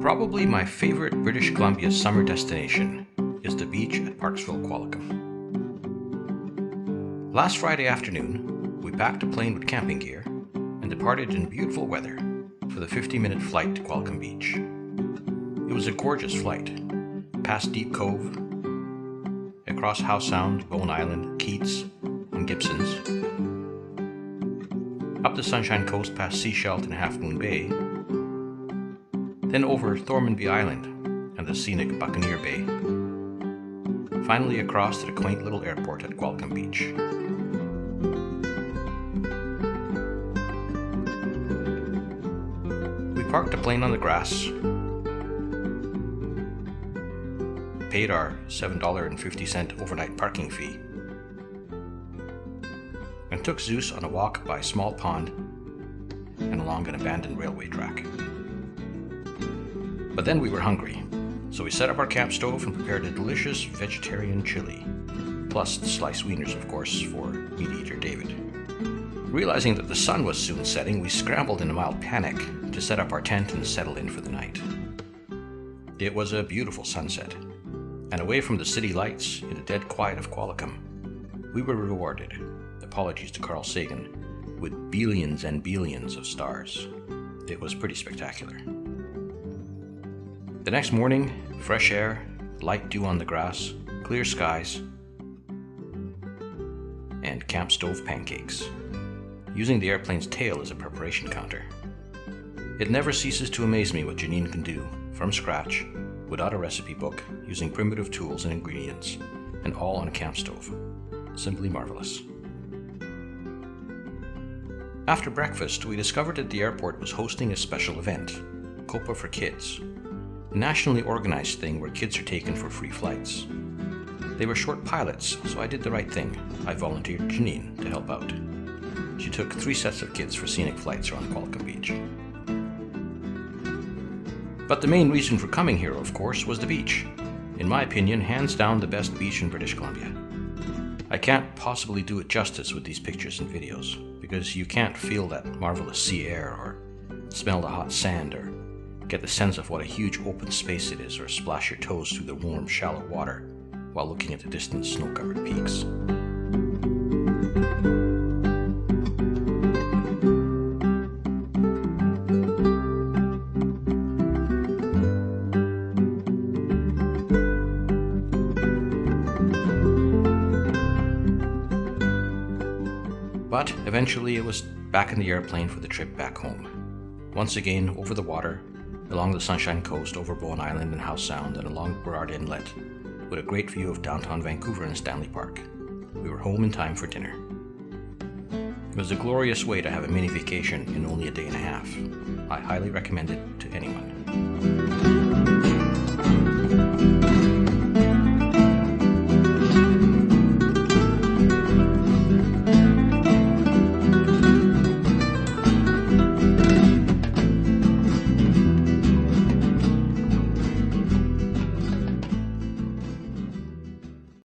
Probably my favorite British Columbia summer destination is the beach at Parksville, Qualicum. Last Friday afternoon, we packed a plane with camping gear and departed in beautiful weather for the 50-minute flight to Qualicum Beach. It was a gorgeous flight, past Deep Cove, across Howe Sound, Bowen Island, Keats, and Gibsons, up the Sunshine Coast past Seashell and Half Moon Bay, then over Thormanby Island and the scenic Buccaneer Bay, finally across to the quaint little airport at Qualicum Beach. We parked the plane on the grass, paid our $7.50 overnight parking fee, and took Zeus on a walk by a small pond and along an abandoned railway track. But then we were hungry, so we set up our camp stove and prepared a delicious vegetarian chili, plus the sliced wieners, of course, for meat eater David. Realizing that the sun was soon setting, we scrambled in a mild panic to set up our tent and settle in for the night. It was a beautiful sunset, and away from the city lights in the dead quiet of Qualicum, we were rewarded, apologies to Carl Sagan, with billions and billions of stars. It was pretty spectacular. The next morning, fresh air, light dew on the grass, clear skies, and camp stove pancakes, using the airplane's tail as a preparation counter. It never ceases to amaze me what Janine can do, from scratch, without a recipe book, using primitive tools and ingredients, and all on a camp stove. Simply marvelous. After breakfast, we discovered that the airport was hosting a special event, Copa for Kids, a nationally organized thing where kids are taken for free flights. They were short pilots, so I did the right thing. I volunteered Janine to help out. She took 3 sets of kids for scenic flights around Qualicum Beach. But the main reason for coming here, of course, was the beach. In my opinion, hands down the best beach in British Columbia. I can't possibly do it justice with these pictures and videos, because you can't feel that marvelous sea air, or smell the hot sand, or get the sense of what a huge open space it is, or splash your toes through the warm, shallow water while looking at the distant snow-covered peaks. But eventually it was back in the airplane for the trip back home. Once again over the water, along the Sunshine Coast, over Bowen Island and Howe Sound, and along Burrard Inlet, with a great view of downtown Vancouver and Stanley Park. We were home in time for dinner. It was a glorious way to have a mini vacation in only a day and a half. I highly recommend it to anyone.